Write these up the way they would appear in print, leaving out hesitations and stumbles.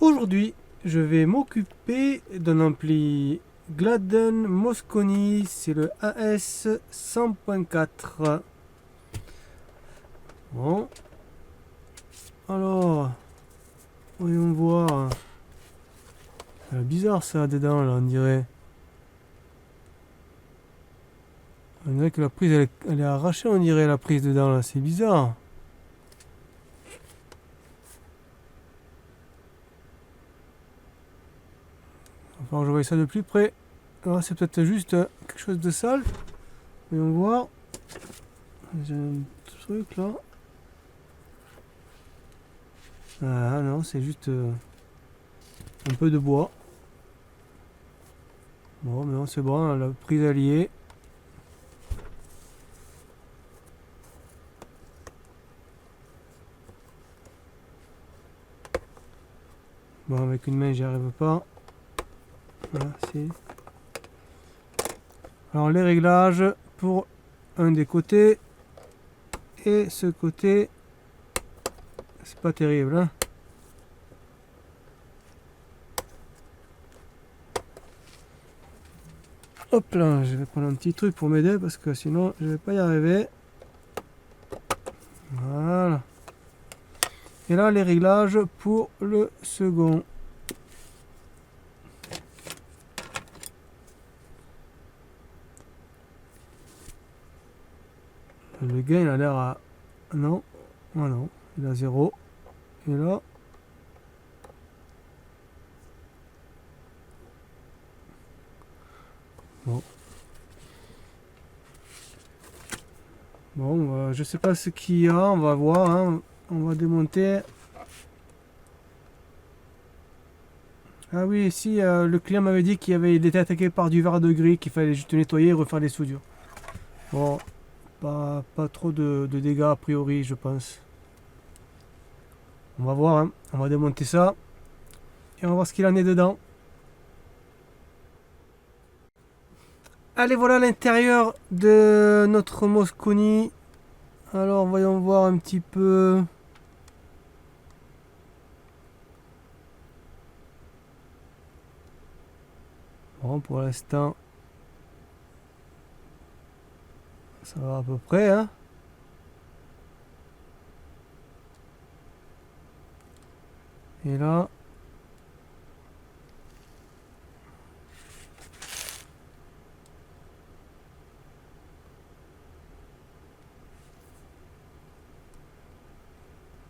Aujourd'hui, je vais m'occuper d'un ampli Gladden Mosconi, c'est le AS 100.4. Bon, alors, voyons voir. C'est bizarre ça dedans, là, on dirait. On dirait que la prise, elle est arrachée, on dirait, la prise dedans, là, c'est bizarre. Enfin, je vois ça de plus près. Alors, c'est peut-être juste quelque chose de sale. Voyons voir. J'ai un truc là. Ah non, c'est juste un peu de bois. Bon, mais non, c'est bon, la prise alliée. Bon, avec une main, j'y arrive pas. Voilà, c'est. Alors, les réglages pour un des côtés et ce côté, c'est pas terrible, hein. Hop là, je vais prendre un petit truc pour m'aider parce que sinon je vais pas y arriver. Voilà. Et là, les réglages pour le second. Le gain, il a l'air à... Non, ah non, il a 0. Et là... Bon. Bon, je sais pas ce qu'il y a, on va voir, hein. On va démonter. Ah oui, si, le client m'avait dit il était attaqué par du verre de gris, qu'il fallait juste nettoyer et refaire les soudures. Bon, pas trop de dégâts a priori, je pense. On va voir, hein. On va démonter ça. Et on va voir ce qu'il en est dedans. Allez, voilà l'intérieur de notre Mosconi. Alors, voyons voir un petit peu. Bon, pour l'instant, ça va à peu près, hein. Et là,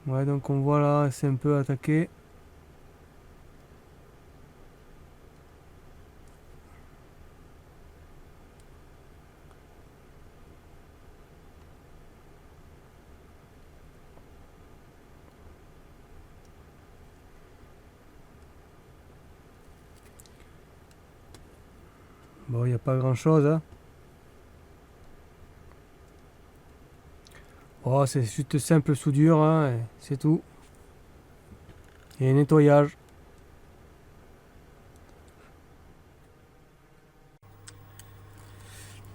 ouais, donc on voit là, c'est un peu attaqué. Bon, il n'y a pas grand chose, hein. Oh, c'est juste simple soudure, hein, c'est tout. Et nettoyage.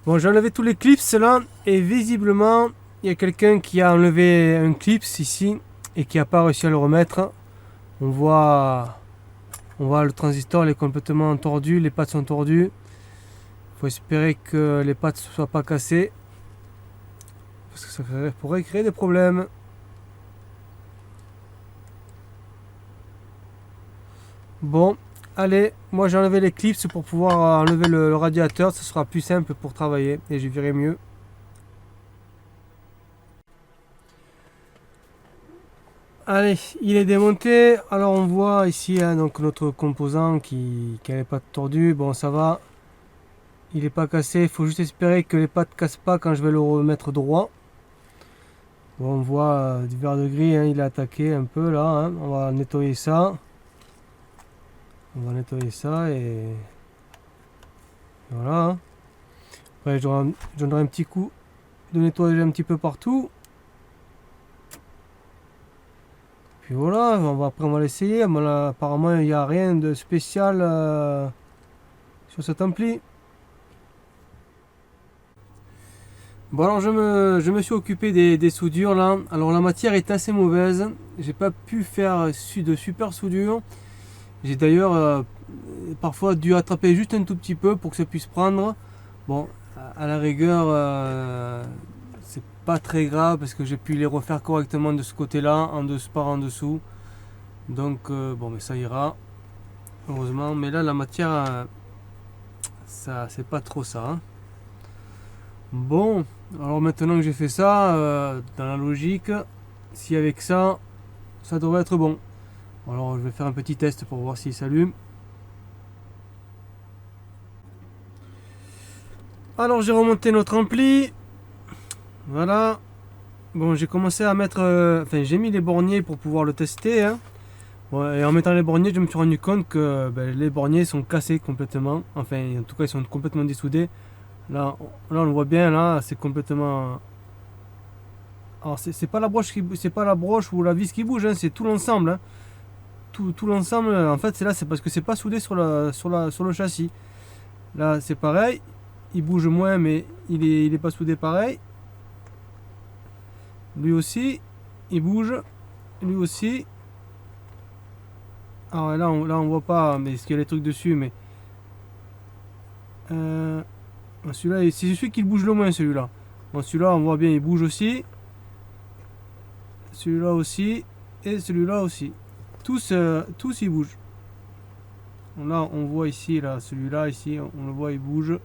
Bon, j'ai enlevé tous les clips là, et visiblement, il y a quelqu'un qui a enlevé un clip ici, et qui n'a pas réussi à le remettre. On voit le transistor, il est complètement tordu, les pattes sont tordues. Il faut espérer que les pattes ne soient pas cassées, parce que ça pourrait créer des problèmes. Bon, allez, moi j'ai enlevé les clips pour pouvoir enlever le radiateur, ce sera plus simple pour travailler et je verrai mieux. Allez, il est démonté. Alors on voit ici, hein, donc notre composant qui n'est pas tordu. Bon, ça va, il n'est pas cassé. Il faut juste espérer que les pattes ne cassent pas quand je vais le remettre droit. Bon, on voit du verre de gris, hein, il est attaqué un peu là, hein. On va nettoyer ça. On va nettoyer ça et voilà, hein. Après, je donnerai un petit coup de nettoyage un petit peu partout. Puis voilà, après on va l'essayer. Apparemment, il n'y a rien de spécial sur cet ampli. Bon, alors je me suis occupé des soudures là. Alors la matière est assez mauvaise. J'ai pas pu faire de super soudure. J'ai d'ailleurs parfois dû attraper juste un tout petit peu pour que ça puisse prendre. Bon, à la rigueur, c'est pas très grave parce que j'ai pu les refaire correctement de ce côté-là, en dessous par en dessous. Donc bon, mais ça ira, heureusement. Mais là, la matière, ça, c'est pas trop ça, hein. Bon, alors maintenant que j'ai fait ça, dans la logique, si avec ça, ça devrait être bon. Alors je vais faire un petit test pour voir s'il s'allume. Alors j'ai remonté notre ampli. Voilà. Bon, j'ai commencé à mettre... enfin, j'ai mis les borniers pour pouvoir le tester, hein. Bon, et en mettant les borniers, je me suis rendu compte que les borniers sont cassés complètement. Enfin, en tout cas, ils sont complètement dessoudés. Là on le voit bien, là, c'est complètement... Alors, c'est pas la broche c'est pas la broche ou la vis qui bouge, hein, c'est tout l'ensemble, hein. Tout l'ensemble, en fait, c'est là, c'est parce que c'est pas soudé sur le châssis. Là, c'est pareil. Il bouge moins, mais il est pas soudé pareil. Lui aussi, il bouge. Lui aussi. Alors là on voit pas, mais ce qu'il y a les trucs dessus, mais celui-là, c'est celui qui bouge le moins, celui-là. Bon, celui-là, on voit bien, il bouge aussi. Celui-là aussi. Et celui-là aussi. Tous ils bougent. Là, on voit ici, là, celui-là, ici, on le voit, il bouge.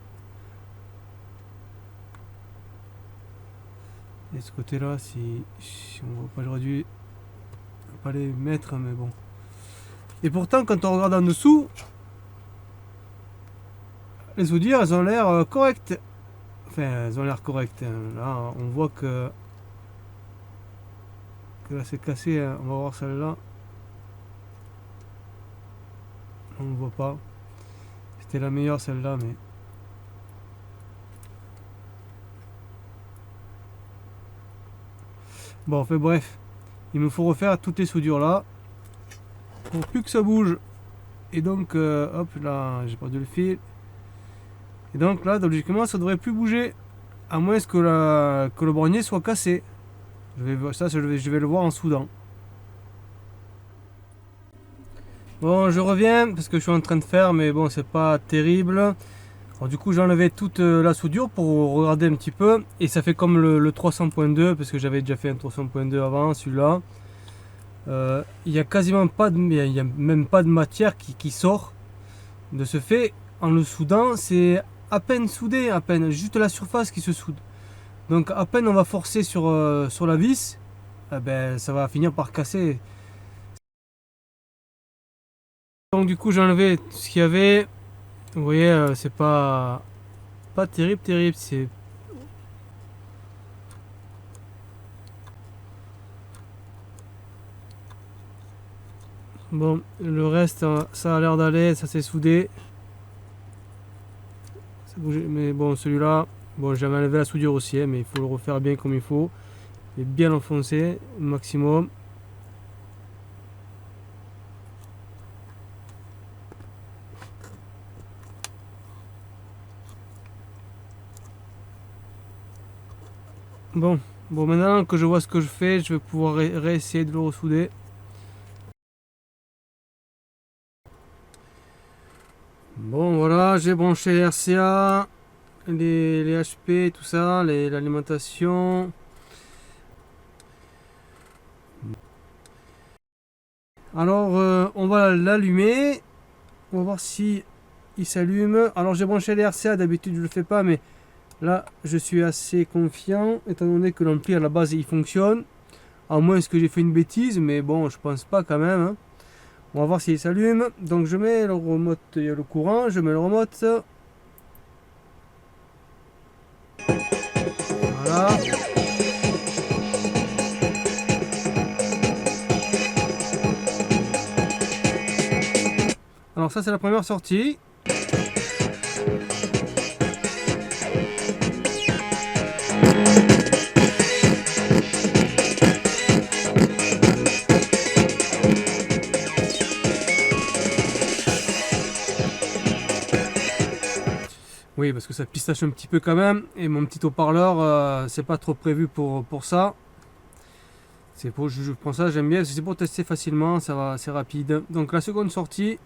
Et ce côté-là, si on voit pas, j'aurais dû pas les mettre, mais bon. Et pourtant, quand on regarde en dessous, les soudures, elles ont l'air correctes. Enfin, elles ont l'air correctes, hein. Là, on voit que là, c'est cassé, hein. On va voir celle-là. On ne voit pas. C'était la meilleure, celle-là, mais... Bon, enfin bref. Il me faut refaire toutes les soudures là. Pour plus que ça bouge. Et donc, hop, là, j'ai perdu le fil. Et donc là, logiquement, ça devrait plus bouger. À moins que le bornier soit cassé. Je vais le voir en soudant. Bon, je reviens parce que je suis en train de faire, mais bon, c'est pas terrible. Alors, du coup, j'ai enlevé toute la soudure pour regarder un petit peu. Et ça fait comme le 300.2, parce que j'avais déjà fait un 300.2 avant, celui-là. Il y a quasiment pas de, il y a même pas de matière qui sort. De ce fait, en le soudant, c'est à peine soudé, à peine, juste la surface qui se soude. Donc à peine on va forcer sur la vis, eh ben, ça va finir par casser. Donc du coup j'ai enlevé tout ce qu'il y avait. Vous voyez, c'est pas terrible, c'est... Bon, le reste, ça a l'air d'aller, ça s'est soudé. Ça bougeait, mais bon, celui-là, bon, j'avais enlevé la soudure aussi, hein, mais il faut le refaire bien comme il faut. Et bien l'enfoncer au maximum. Bon, maintenant que je vois ce que je fais, je vais pouvoir réessayer de le ressouder. Bon, voilà, j'ai branché les RCA, les HP, tout ça, l'alimentation. Alors, on va l'allumer. On va voir si il s'allume. Alors, j'ai branché les RCA, d'habitude je le fais pas, mais là, je suis assez confiant, étant donné que l'ampli à la base il fonctionne. À moins que j'ai fait une bêtise, mais bon, je pense pas quand même, hein. On va voir s'il s'allume. Donc, je mets le remote, il y a le courant, je mets le remote. Voilà. Alors ça c'est la première sortie. Oui, parce que ça pistache un petit peu quand même. Et mon petit haut-parleur, c'est pas trop prévu pour ça. Je prends ça, j'aime bien, c'est pour tester facilement, ça va, c'est rapide. Donc la seconde sortie.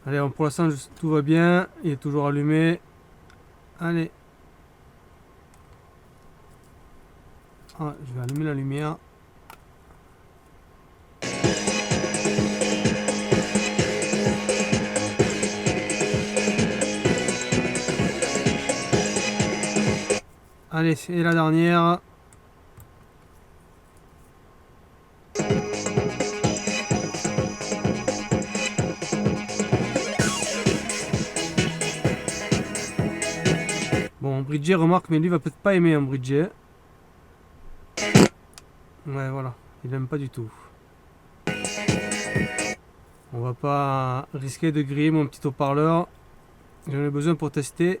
Allez, pour l'instant tout va bien, il est toujours allumé. Allez. Ah, je vais allumer la lumière. Allez, c'est la dernière. Bon, Bridget remarque, mais lui va peut-être pas aimer un Bridget. Ouais, voilà, il aime pas du tout. On va pas risquer de griller mon petit haut-parleur. J'en ai besoin pour tester.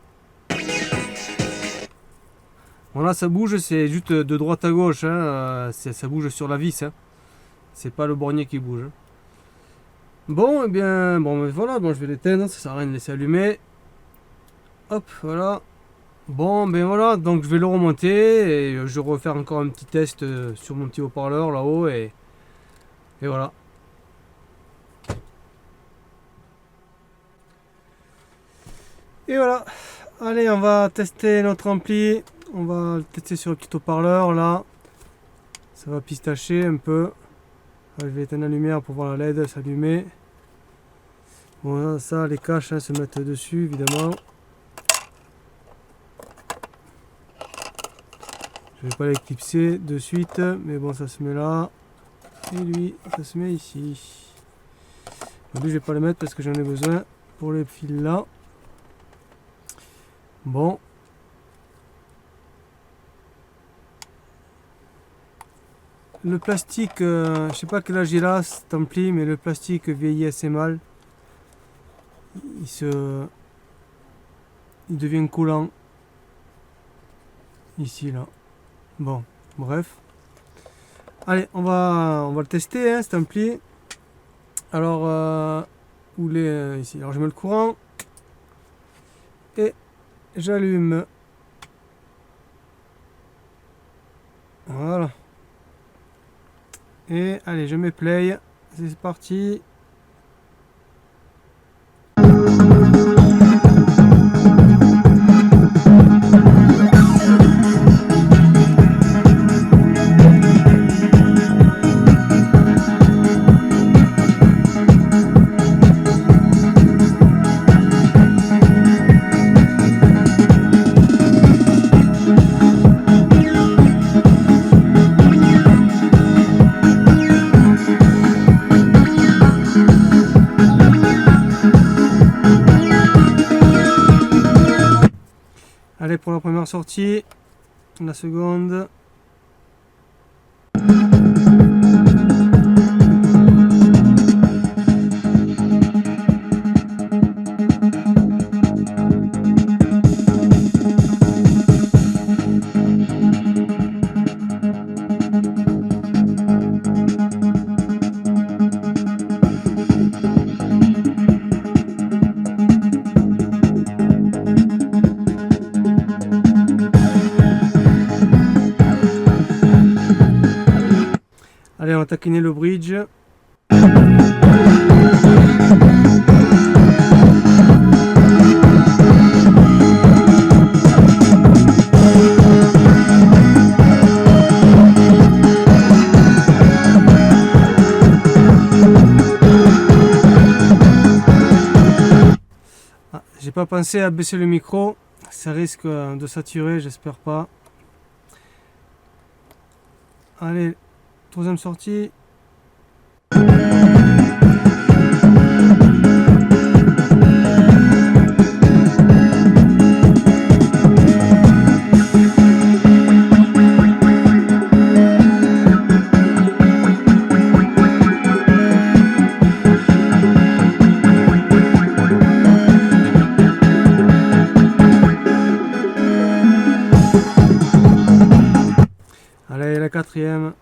Bon là ça bouge, c'est juste de droite à gauche, hein. Ça bouge sur la vis, hein. C'est pas le bornier qui bouge. Bon, et bien, bon, voilà, bon, je vais l'éteindre, ça sert à rien de laisser allumer. Hop, voilà. Bon, ben voilà, donc je vais le remonter et je vais refaire encore un petit test sur mon petit haut-parleur là-haut et voilà. Et voilà. Allez, on va tester notre ampli. On va le tester sur le petit haut-parleur là. Ça va pistacher un peu. Je vais éteindre la lumière pour voir la LED s'allumer. Bon, ça, les caches hein, se mettent dessus évidemment. Je vais pas l'éclipser de suite, mais bon, ça se met là. Et lui, ça se met ici. Donc, lui, je vais pas le mettre parce que j'en ai besoin pour les fils là. Bon. Le plastique, je sais pas quel âge il a cet ampli, mais le plastique vieillit assez mal. Il devient collant. Ici, là. Bon, bref. Allez, on va le tester, hein, cet ampli. Alors, où il est ici. Alors, je mets le courant. Et j'allume. Voilà. Et allez, je mets play. C'est parti. Allez, pour la première sortie, la seconde. Allez, on va taquiner le bridge. Ah, j'ai pas pensé à baisser le micro, ça risque de saturer, j'espère pas. Allez. Troisième sortie. Allez, la quatrième.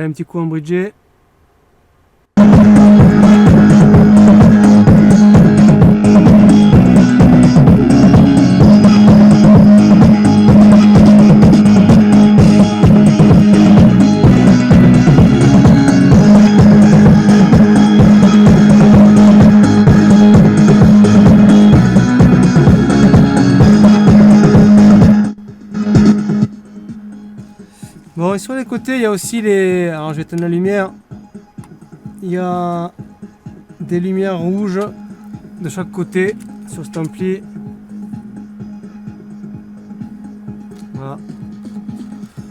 Allez, un petit coup en bridgé. Bon, et sur les côtés, il y a aussi les... Alors, je vais éteindre la lumière. Il y a des lumières rouges de chaque côté sur cet ampli. Voilà.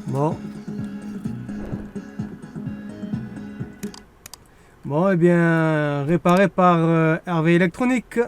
Bon. Bon, et bien, réparé par Hervé Électronique.